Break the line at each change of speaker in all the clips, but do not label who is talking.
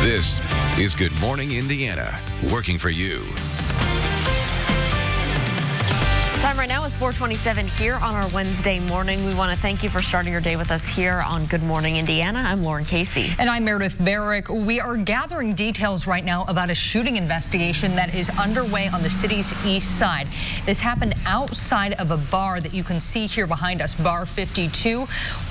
This is Good Morning Indiana, working for you.
Time right now is 4:27 here on our Wednesday morning. We want to thank you for starting your day with us here on Good Morning Indiana. I'm Lauren Casey.
And I'm Meredith Barrick. We are gathering details right now about a shooting investigation that is underway on the city's east side. This happened outside of a bar that you can see here behind us, Bar 52.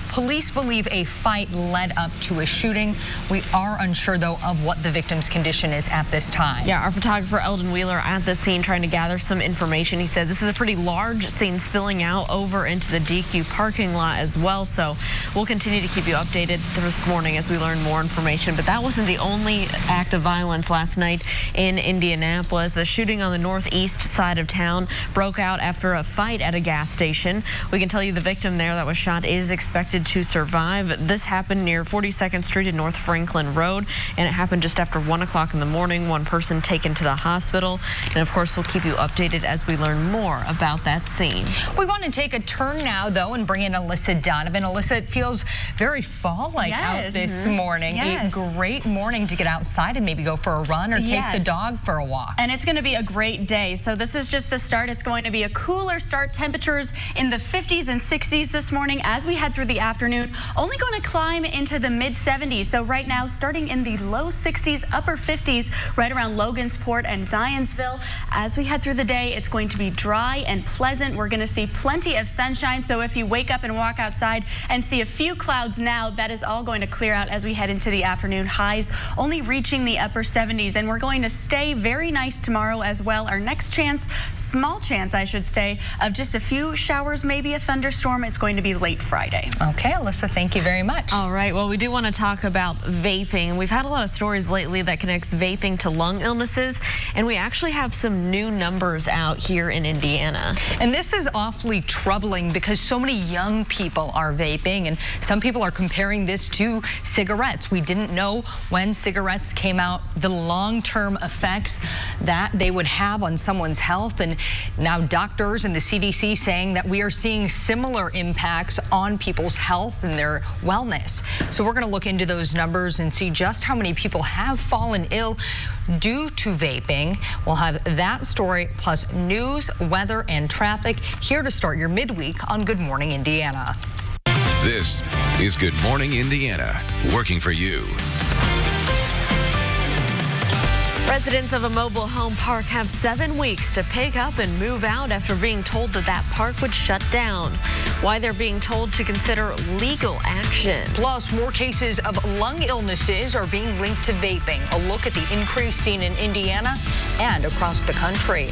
Police believe a fight led up to a shooting. We are unsure, though, of what the victim's condition is at this time.
Yeah, our photographer Eldon Wheeler at the scene trying to gather some information. He said this is a pretty large scene spilling out over into the DQ parking lot as well. So we'll continue to keep you updated this morning as we learn more information. But that wasn't the only act of violence last night in Indianapolis. A shooting on the northeast side of town broke out after a fight at a gas station. We can tell you the victim there that was shot is expected to survive. This happened near 42nd Street and North Franklin Road, and it happened just after 1 o'clock in the morning. One person taken to the hospital, and of course we'll keep you updated as we learn more about that scene.
We want to take a turn now, though, and bring in Alyssa Donovan. Alyssa, it feels very fall-like out this morning. A great morning to get outside and maybe go for a run or take the dog for a walk.
And it's going to be a great day. So this is just the start. It's going to be a cooler start. Temperatures in the 50s and 60s this morning as we head through the afternoon, only going to climb into the mid 70s. So right now, starting in the low 60s, upper 50s, right around Logansport and Zionsville. As we head through the day, it's going to be dry and pleasant. We're going to see plenty of sunshine. So if you wake up and walk outside and see a few clouds now, that is all going to clear out as we head into the afternoon. Highs only reaching the upper 70s. And we're going to stay very nice tomorrow as well. Our next chance, small chance, I should say, of just a few showers, maybe a thunderstorm. It's going to be late Friday.
Okay, Alyssa, thank you very much.
All right, well, we do want to talk about vaping. We've had a lot of stories lately that connects vaping to lung illnesses, and we actually have some new numbers out here in Indiana.
And this is awfully troubling because so many young people are vaping, and some people are comparing this to cigarettes. We didn't know when cigarettes came out the long-term effects that they would have on someone's health, and now doctors and the CDC saying that we are seeing similar impacts on people's health and their wellness. So we're going to look into those numbers and see just how many people have fallen ill due to vaping. We'll have that story plus news, weather, and traffic here to start your midweek on Good Morning Indiana.
This is Good Morning Indiana, working for you.
Residents of a mobile home park have 7 weeks to pick up and move out after being told that that park would shut down. Why they're being told to consider legal action.
Plus, more cases of lung illnesses are being linked to vaping. A look at the increase seen in Indiana and across the country.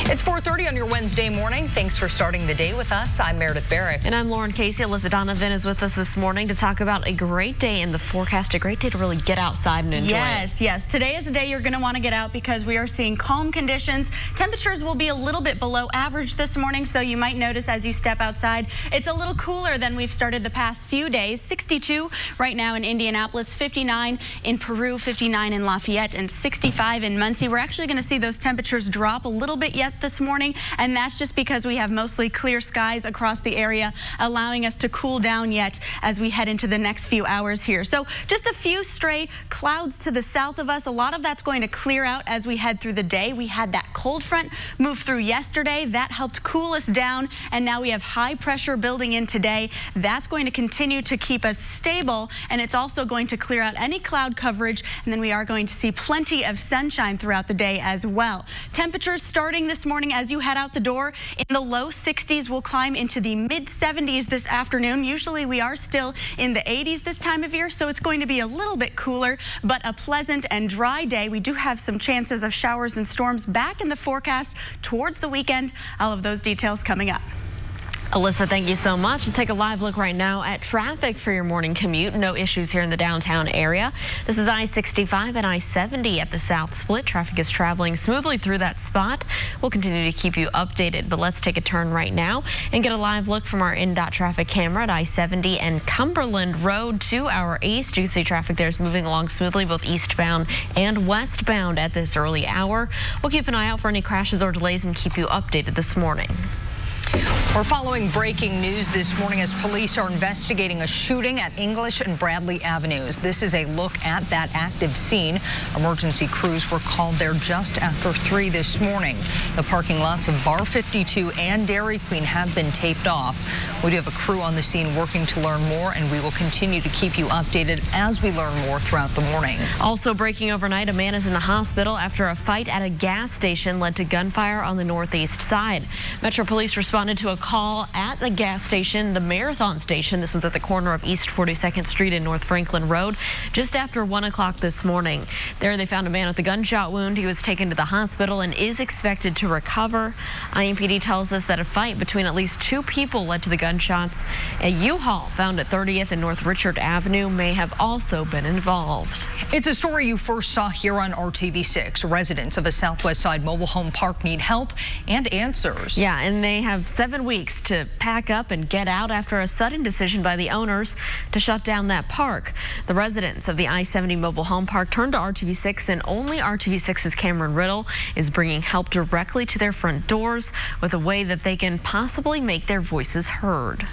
It's 4:30 on your Wednesday morning. Thanks for starting the day with us. I'm Meredith Barrick.
And I'm Lauren Casey. Alyssa Donovan is with us this morning to talk about a great day in the forecast, a great day to really get outside and enjoy it.
Yes. Today is a day you're going to want to get out because we are seeing calm conditions. Temperatures will be a little bit below average this morning, so you might notice as you step outside, it's a little cooler than we've started the past few days. 62 right now in Indianapolis, 59 in Peru, 59 in Lafayette, and 65 in Muncie. We're actually going to see those temperatures drop a little bit yet this morning, and that's just because we have mostly clear skies across the area, allowing us to cool down yet as we head into the next few hours here. So just a few stray clouds to the south of us. A lot of that's going to clear out as we head through the day. We had that cold front move through yesterday. That helped cool us down, and now we have high pressure building in today. That's going to continue to keep us stable, and it's also going to clear out any cloud coverage, and then we are going to see plenty of sunshine throughout the day as well. Temperatures starting this morning as you head out the door in the low 60s. We'll climb into the mid 70s this afternoon. Usually we are still in the 80s this time of year, so it's going to be a little bit cooler, but a pleasant and dry day. We do have some chances of showers and storms back in the forecast towards the weekend. All of those details coming up.
Alyssa, thank you so much. Let's take a live look right now at traffic for your morning commute. No issues here in the downtown area. This is I-65 and I-70 at the South Split. Traffic is traveling smoothly through that spot. We'll continue to keep you updated, but let's take a turn right now and get a live look from our INDOT traffic camera at I-70 and Cumberland Road to our east. You can see traffic there is moving along smoothly, both eastbound and westbound at this early hour. We'll keep an eye out for any crashes or delays and keep you updated this morning.
We're following breaking news this morning as police are investigating a shooting at English and Bradley Avenues. This is a look at that active scene. Emergency crews were called there just after 3 this morning. The parking lots of Bar 52 and Dairy Queen have been taped off. We do have a crew on the scene working to learn more, and we will continue to keep you updated as we learn more throughout the morning.
Also breaking overnight, a man is in the hospital after a fight at a gas station led to gunfire on the northeast side. Metro Police responded to a call at the gas station, the Marathon Station. This was at the corner of East 42nd Street and North Franklin Road, just after 1 o'clock this morning. There they found a man with a gunshot wound. He was taken to the hospital and is expected to recover. IMPD tells us that a fight between at least 2 people led to the gunshots. A U-Haul found at 30th and North Richard Avenue may have also been involved.
It's a story you first saw here on RTV6. Residents of a Southwest Side mobile home park need help and answers.
Yeah, and they have 7 weeks to pack up and get out after a sudden decision by the owners to shut down that park. The residents of the I-70 mobile home park turned to RTV6, and only RTV6's Cameron Riddle is bringing help directly to their front doors with a way that they can possibly make their voices heard.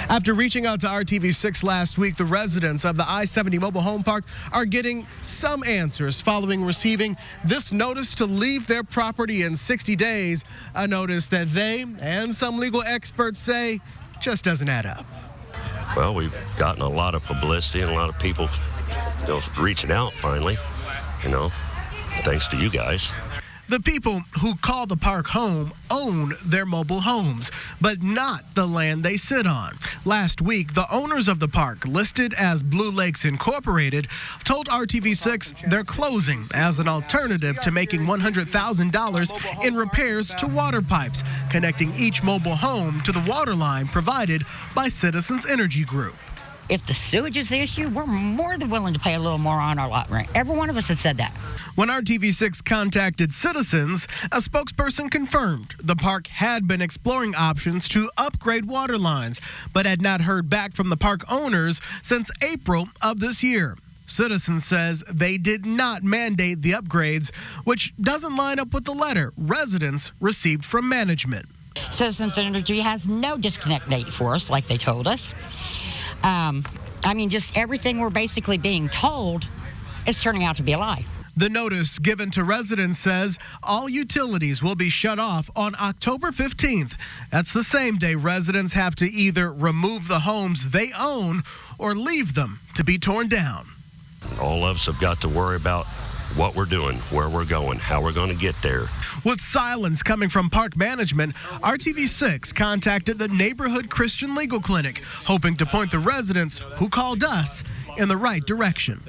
After reaching out to RTV6 last week, the residents of the I-70 mobile home park are getting some answers following receiving this notice to leave their property in 60 days, a notice that they and some legal experts say just doesn't add up.
Well, we've gotten a lot of publicity and a lot of people reaching out finally, thanks to you guys.
The people who call the park home own their mobile homes, but not the land they sit on. Last week, the owners of the park, listed as Blue Lakes Incorporated, told RTV6 they're closing as an alternative to making $100,000 in repairs to water pipes, connecting each mobile home to the water line provided by Citizens Energy Group.
If the sewage is the issue, we're more than willing to pay a little more on our lot rent. Every one of us had said that.
When RTV6 contacted Citizens, a spokesperson confirmed the park had been exploring options to upgrade water lines, but had not heard back from the park owners since April of this year. Citizens says they did not mandate the upgrades, which doesn't line up with the letter residents received from management.
Citizens Energy has no disconnect date for us, like they told us. Just everything we're basically being told is turning out to be a lie.
The notice given to residents says all utilities will be shut off on October 15th. That's the same day residents have to either remove the homes they own or leave them to be torn down.
All of us have got to worry about what we're doing, where we're going, how we're going to get there.
With silence coming from park management, RTV6 contacted the Neighborhood Christian Legal Clinic, hoping to point the residents who called us in the right direction.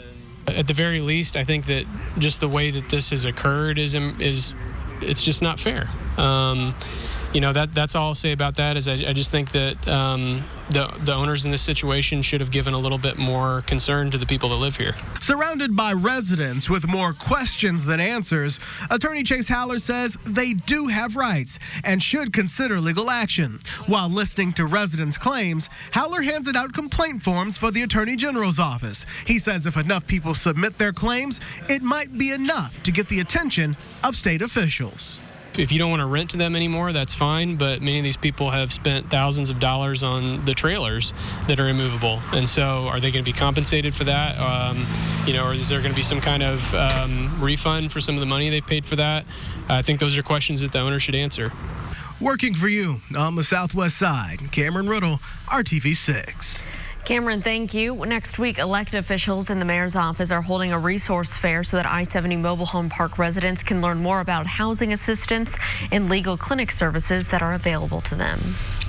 At the very least, I think that just the way that this has occurred is it's just not fair. That's all I'll say about that. Is I just think that the owners in this situation should have given a little bit more concern to the people that live here.
Surrounded by residents with more questions than answers, Attorney Chase Haller says they do have rights and should consider legal action. While listening to residents' claims, Haller handed out complaint forms for the Attorney General's office. He says if enough people submit their claims, it might be enough to get the attention of state officials.
If you don't want to rent to them anymore, that's fine, but many of these people have spent thousands of dollars on the trailers that are immovable. And so are they going to be compensated for that? Or is there going to be some kind of refund for some of the money they've paid for that? I think those are questions that the owner should answer.
Working for you on the Southwest Side, Cameron Riddle, RTV6.
Cameron, thank you. Next week, elected officials in the mayor's office are holding a resource fair so that I-70 mobile home park residents can learn more about housing assistance and legal clinic services that are available to them.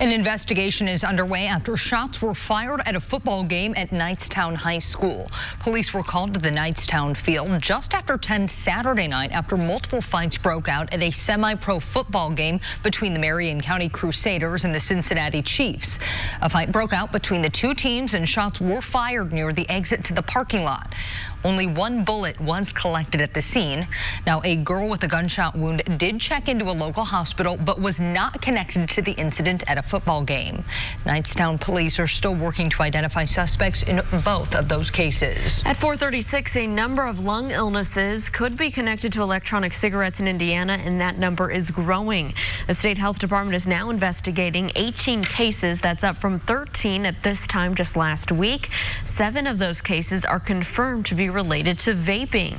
An investigation is underway after shots were fired at a football game at Knightstown High School. Police were called to the Knightstown field just after 10 Saturday night after multiple fights broke out at a semi-pro football game between the Marion County Crusaders and the Cincinnati Chiefs. A fight broke out between the two teams homes, and shots were fired near the exit to the parking lot. Only one bullet was collected at the scene. Now, a girl with a gunshot wound did check into a local hospital, but was not connected to the incident at a football game. Knightstown police are still working to identify suspects in both of those cases.
At 4:36, a number of lung illnesses could be connected to electronic cigarettes in Indiana, and that number is growing. The state health department is now investigating 18 cases. That's up from 13 at this time just last week. 7 of those cases are confirmed to be related to vaping.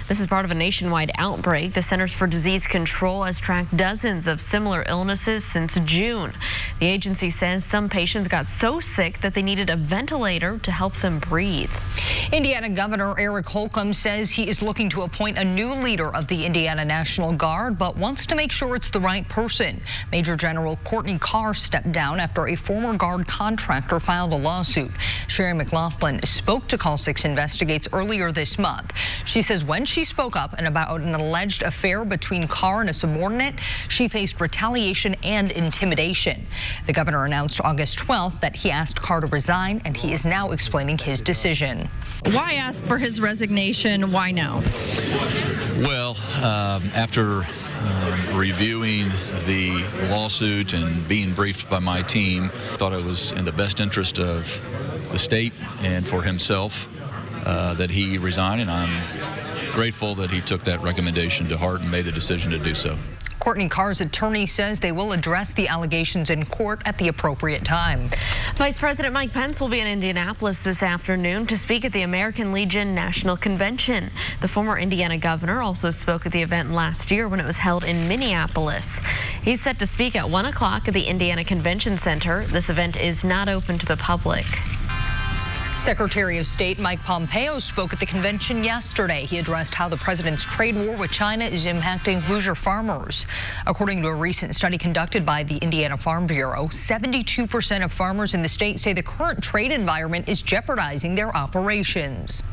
This is part of a nationwide outbreak. The Centers for Disease Control has tracked dozens of similar illnesses since June. The agency says some patients got so sick that they needed a ventilator to help them breathe.
Indiana Governor Eric Holcomb says he is looking to appoint a new leader of the Indiana National Guard, but wants to make sure it's the right person. Major General Courtney Carr stepped down after a former Guard contractor filed a lawsuit. Sherry McLaughlin spoke to Call 6 Investigates earlier this month. She says when she spoke up and about an alleged affair between Carr and a subordinate, she faced retaliation and intimidation. The governor announced August 12th that he asked Carr to resign, and he is now explaining his decision.
Why ask for his resignation? Why now?
Well, after reviewing the lawsuit and being briefed by my team, I thought it was in the best interest of the state and for himself that he resign, and I'm grateful that he took that recommendation to heart and made the decision to do so.
Courtney Carr's attorney says they will address the allegations in court at the appropriate time.
Vice President Mike Pence will be in Indianapolis this afternoon to speak at the American Legion National Convention. The former Indiana governor also spoke at the event last year when it was held in Minneapolis. He's set to speak at 1 o'clock at the Indiana Convention Center. This event is not open to the public.
Secretary of State Mike Pompeo spoke at the convention yesterday. He addressed how the president's trade war with China is impacting Hoosier farmers. According to a recent study conducted by the Indiana Farm Bureau, 72% of farmers in the state say the current trade environment is jeopardizing their operations.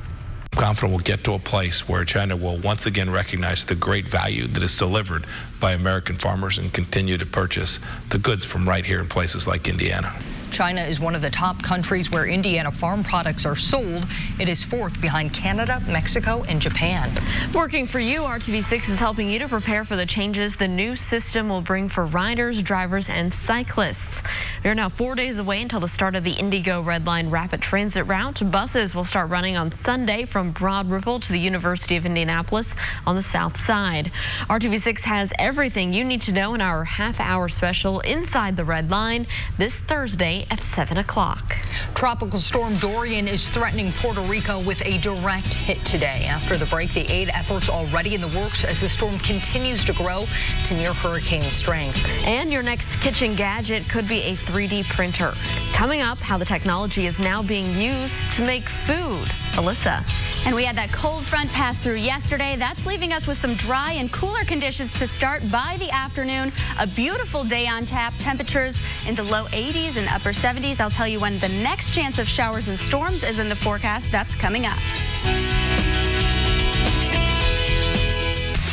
I'm confident we'll get to a place where China will once again recognize the great value that is delivered by American farmers and continue to purchase the goods from right here in places like Indiana.
China is one of the top countries where Indiana farm products are sold. It is 4th behind Canada, Mexico, and Japan.
Working for you, RTV6 is helping you to prepare for the changes the new system will bring for riders, drivers, and cyclists. We are now 4 days away until the start of the Indigo Red Line rapid transit route. Buses will start running on Sunday from Broad Ripple to the University of Indianapolis on the south side. RTV6 has everything you need to know in our half-hour special Inside the Red Line this Thursday at 7 o'clock.
Tropical storm Dorian is threatening Puerto Rico with a direct hit today. After the break, the aid efforts already in the works as the storm continues to grow to near hurricane strength.
And your next kitchen gadget could be a 3D printer. Coming up, how the technology is now being used to make food. Alyssa.
And we had that cold front pass through yesterday. That's leaving us with some dry and cooler conditions to start by the afternoon. A beautiful day on tap. Temperatures in the low 80s and upper 70s. I'll tell you when the next chance of showers and storms is in the forecast. That's coming up.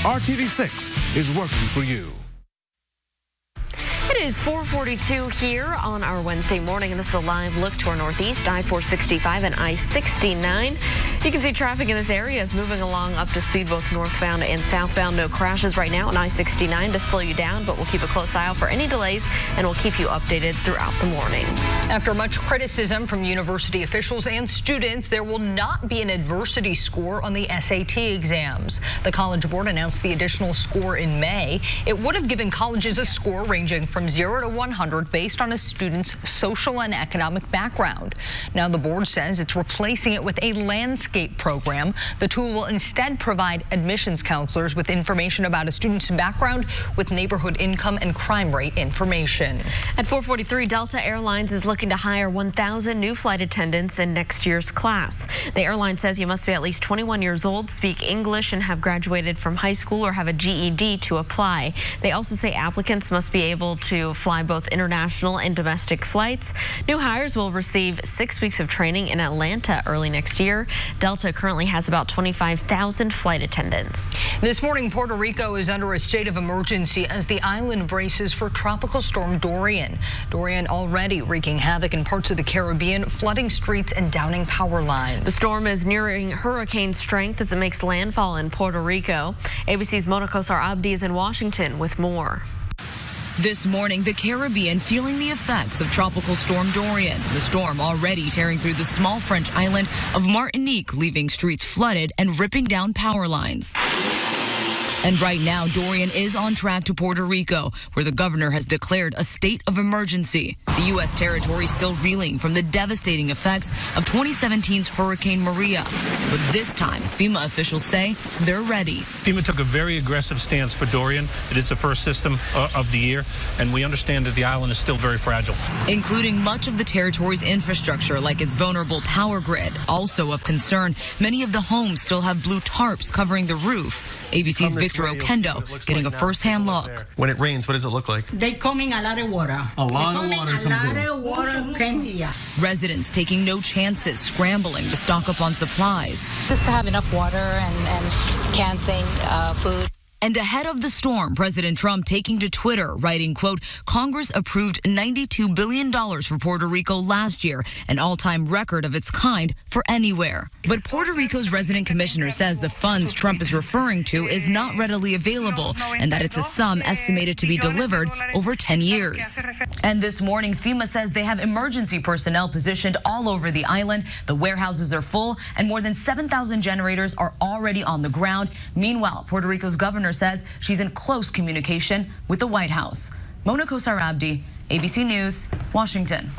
RTV6 is working for you.
It is 4:42 here on our Wednesday morning, and this is a live look to our northeast, I-465 and I-69. You can see traffic in this area is moving along up to speed both northbound and southbound. No crashes right now on I-69 to slow you down, but we'll keep a close eye out for any delays, and we'll keep you updated throughout the morning.
After much criticism from university officials and students, there will not be an adversity score on the SAT exams. The College Board announced the additional score in May. It would have given colleges a score ranging from 0 to 100 based on a student's social and economic background. Now the board says it's replacing it with a landscape program. The tool will instead provide admissions counselors with information about a student's background with neighborhood income and crime rate information.
At 4:43, Delta Airlines is looking to hire 1,000 new flight attendants in next year's class. The airline says you must be at least 21 years old, speak English, and have graduated from high school or have a GED to apply. They also say applicants must be able to fly both international and domestic flights. New hires will receive 6 weeks of training in Atlanta early next year. Delta currently has about 25,000 flight attendants.
This morning, Puerto Rico is under a state of emergency as the island braces for Tropical Storm Dorian. Dorian already wreaking havoc in parts of the Caribbean, flooding streets and downing power lines.
The storm is nearing hurricane strength as it makes landfall in Puerto Rico. ABC's Mona Kosar-Abdi is in Washington with more.
This morning, the Caribbean feeling the effects of Tropical Storm Dorian. The storm already tearing through the small French island of Martinique, leaving streets flooded and ripping down power lines. And right now, Dorian is on track to Puerto Rico, where the governor has declared a state of emergency. The U.S. territory still reeling from the devastating effects of 2017's Hurricane Maria. But this time, FEMA officials say they're ready.
FEMA took a very aggressive stance for Dorian. It is the first system of the year, and we understand that the island is still very fragile.
Including much of the territory's infrastructure, like its vulnerable power grid. Also of concern, many of the homes still have blue tarps covering the roof. ABC's Victor Oquendo getting a first-hand look.
When it rains, what does it look like?
They coming a lot of water.
A lot of water comes in.
A lot of water came here.
Residents taking no chances, scrambling to stock up on supplies.
Just to have enough water and canned food.
And ahead of the storm, President Trump taking to Twitter, writing, quote, Congress approved $92 billion for Puerto Rico last year, an all-time record of its kind for anywhere. But Puerto Rico's resident commissioner says the funds Trump is referring to is not readily available and that it's a sum estimated to be delivered over 10 years. And this morning, FEMA says they have emergency personnel positioned all over the island. The warehouses are full and more than 7,000 generators are already on the ground. Meanwhile, Puerto Rico's governor says she's in close communication with the White House. Mona Kosar-Abdi, ABC News, Washington.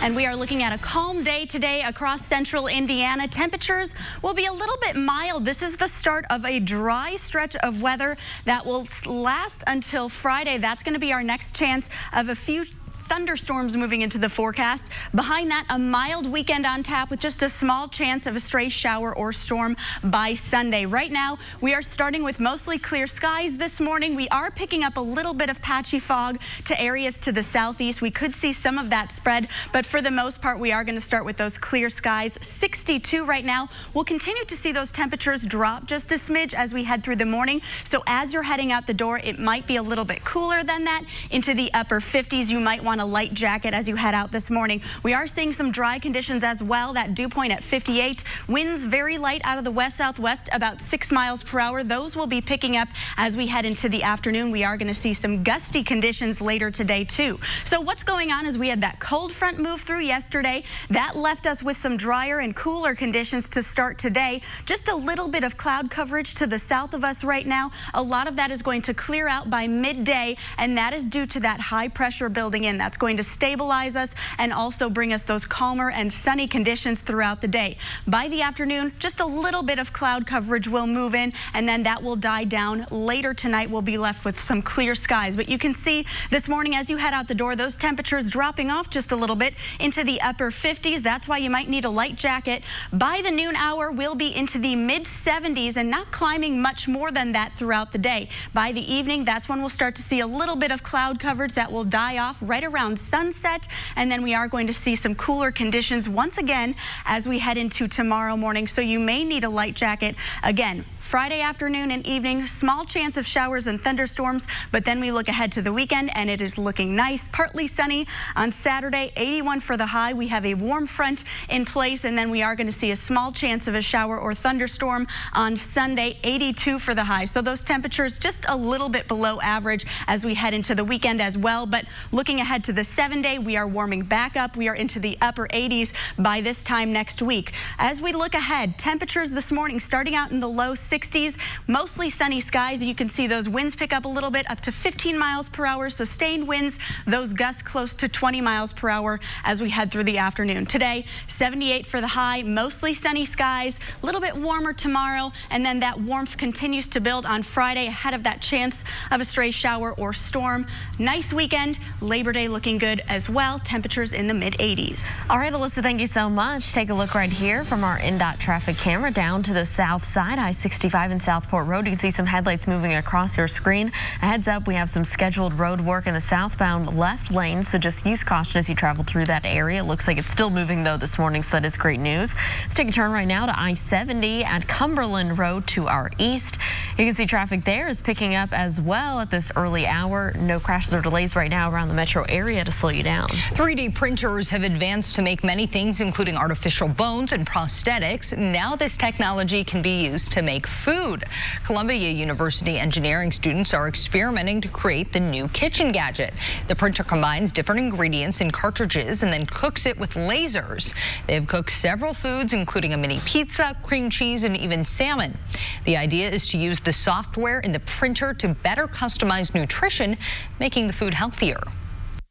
And we are looking at a calm day today across central Indiana. Temperatures will be a little bit mild. This is the start of a dry stretch of weather that will last until Friday. That's going to be our next chance of a few thunderstorms moving into the forecast. Behind that, a mild weekend on tap with just a small chance of a stray shower or storm by Sunday. Right now, we are starting with mostly clear skies this morning. We are picking up a little bit of patchy fog to areas to the southeast. We could see some of that spread, but for the most part, we are going to start with those clear skies. 62 right now. We'll continue to see those temperatures drop just a smidge as we head through the morning. So as you're heading out the door, it might be a little bit cooler than that into the upper 50s. You might want a light jacket as you head out this morning. We are seeing some dry conditions as well. That dew point at 58. Winds very light out of the west-southwest, about 6 miles per hour. Those will be picking up as we head into the afternoon. We are going to see some gusty conditions later today too. So what's going on is we had that cold front move through yesterday. That left us with some drier and cooler conditions to start today. Just a little bit of cloud coverage to the south of us right now. A lot of that is going to clear out by midday, and that is due to that high pressure building in. That's going to stabilize us and also bring us those calmer and sunny conditions throughout the day. By the afternoon, just a little bit of cloud coverage will move in, and then that will die down. Later tonight, we'll be left with some clear skies. But you can see this morning as you head out the door, those temperatures dropping off just a little bit into the upper 50s. That's why you might need a light jacket. By the noon hour, we'll be into the mid 70s and not climbing much more than that throughout the day. By the evening, that's when we'll start to see a little bit of cloud coverage that will die off right around sunset, and then we are going to see some cooler conditions once again as we head into tomorrow morning. So you may need a light jacket. Again, Friday afternoon and evening, small chance of showers and thunderstorms, but then we look ahead to the weekend and it is looking nice. Partly sunny on Saturday, 81 for the high. We have a warm front in place, and then we are going to see a small chance of a shower or thunderstorm on Sunday, 82 for the high. So those temperatures just a little bit below average as we head into the weekend as well. But looking ahead to the 7-day, we are warming back up. We are into the upper 80s by this time next week. As we look ahead, temperatures this morning starting out in the low 60s, mostly sunny skies. You can see those winds pick up a little bit, up to 15 miles per hour, sustained winds, those gusts close to 20 miles per hour as we head through the afternoon. Today, 78 for the high, mostly sunny skies, a little bit warmer tomorrow, and then that warmth continues to build on Friday ahead of that chance of a stray shower or storm. Nice weekend. Labor Day looking good as well. Temperatures in the mid 80s.
All right, Alyssa, thank you so much. Take a look right here from our NDOT traffic camera down to the south side. I-60 I-65 in Southport Road. You can see some headlights moving across your screen. A heads up, we have some scheduled road work in the southbound left lane, so just use caution as you travel through that area. It looks like it's still moving, though, this morning, so that is great news. Let's take a turn right now to I-70 at Cumberland Road to our east. You can see traffic there is picking up as well at this early hour. No crashes or delays right now around the metro area to slow you down.
3D printers have advanced to make many things, including artificial bones and prosthetics. Now this technology can be used to make food. Columbia University engineering students are experimenting to create the new kitchen gadget. The printer combines different ingredients in cartridges and then cooks it with lasers. They've cooked several foods, including a mini pizza, cream cheese, and even salmon. The idea is to use the software in the printer to better customize nutrition, making the food healthier.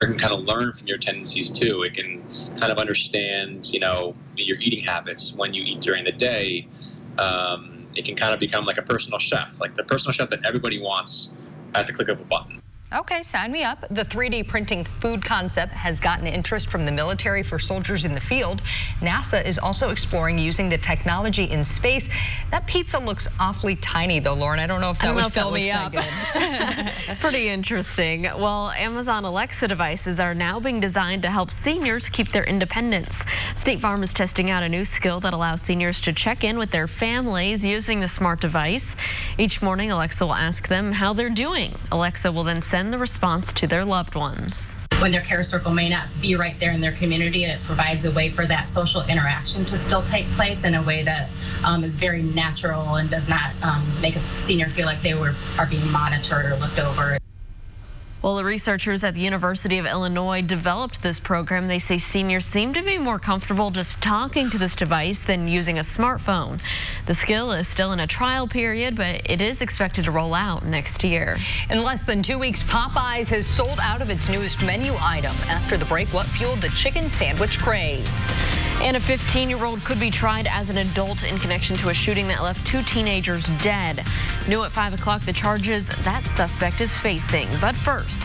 It can kind of learn from your tendencies too. It can kind of understand, your eating habits when you eat during the day. It can kind of become like a personal chef, like the personal chef that everybody wants at the click of a button.
Okay, sign me up. The 3D printing food concept has gotten interest from the military for soldiers in the field. NASA is also exploring using the technology in space. That pizza looks awfully tiny, though, Lauren. I don't know if that would fill me up.
Pretty interesting. Well, Amazon Alexa devices are now being designed to help seniors keep their independence. State Farm is testing out a new skill that allows seniors to check in with their families using the smart device. Each morning, Alexa will ask them how they're doing. Alexa will then send the response to their loved ones.
When their care circle may not be right there in their community, and it provides a way for that social interaction to still take place in a way that is very natural and does not make a senior feel like they are being monitored or looked over.
Well, the researchers at the University of Illinois developed this program. They say seniors seem to be more comfortable just talking to this device than using a smartphone. The skill is still in a trial period, but it is expected to roll out next year.
In less than 2 weeks, Popeyes has sold out of its newest menu item. After the break, what fueled the chicken sandwich craze?
And a 15-year-old could be tried as an adult in connection to a shooting that left 2 teenagers dead. New at 5 o'clock, the charges that suspect is facing. But first,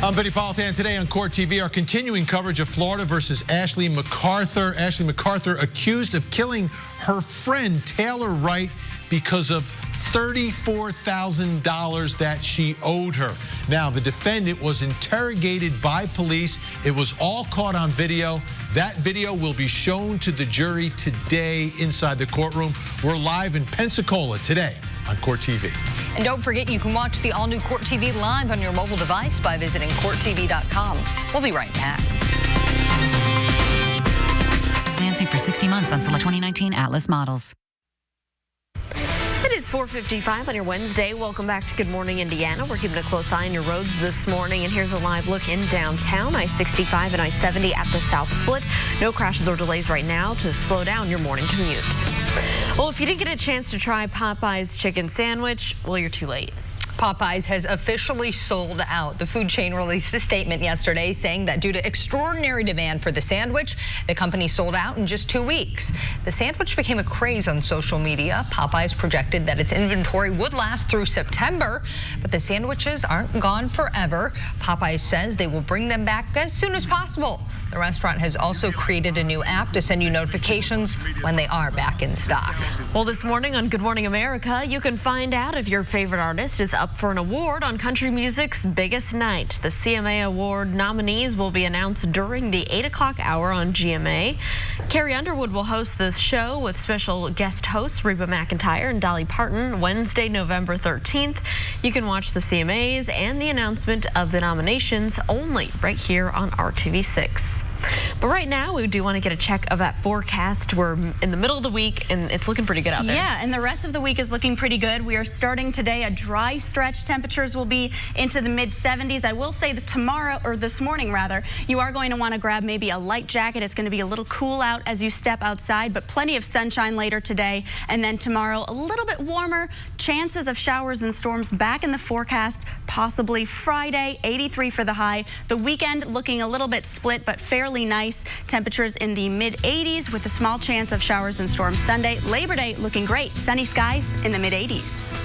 I'm Vinny Politan. Today on Court TV, our continuing coverage of Florida versus Ashley MacArthur. Ashley MacArthur accused of killing her friend Taylor Wright because of $34,000 that she owed her. Now, the defendant was interrogated by police. It was all caught on video. That video will be shown to the jury today inside the courtroom. We're live in Pensacola today on Court TV.
And don't forget, you can watch the all-new Court TV live on your mobile device by visiting CourtTV.com. We'll be right back.
Financing for 60 months on select 2019 Atlas models.
It is 4:55 on your Wednesday. Welcome back to Good Morning Indiana. We're keeping a close eye on your roads this morning, and here's a live look in downtown. I-65 and I-70 at the South Split. No crashes or delays right now to slow down your morning commute. Well, if you didn't get a chance to try Popeye's chicken sandwich, well, you're too late.
Popeyes has officially sold out. The food chain released a statement yesterday saying that due to extraordinary demand for the sandwich, the company sold out in just 2 weeks. The sandwich became a craze on social media. Popeyes projected that its inventory would last through September, but the sandwiches aren't gone forever. Popeyes says they will bring them back as soon as possible. The restaurant has also created a new app to send you notifications when they are back in stock.
Well, this morning on Good Morning America, you can find out if your favorite artist is up for an award on country music's biggest night. The CMA Award nominees will be announced during the 8 o'clock hour on GMA. Carrie Underwood will host this show with special guest hosts Reba McEntire and Dolly Parton Wednesday, November 13th. You can watch the CMAs and the announcement of the nominations only right here on RTV6. But right now, we do want to get a check of that forecast. We're in the middle of the week, and it's looking pretty good out there.
Yeah, and the rest of the week is looking pretty good. We are starting today a dry stretch. Temperatures will be into the mid-70s. I will say that tomorrow, or this morning rather, you are going to want to grab maybe a light jacket. It's going to be a little cool out as you step outside, but plenty of sunshine later today. And then tomorrow, a little bit warmer. Chances of showers and storms back in the forecast, possibly Friday, 83 for the high. The weekend looking a little bit split, but fairly nice. Temperatures in the mid-80s with a small chance of showers and storms Sunday. Labor Day looking great. Sunny skies in the mid-80s.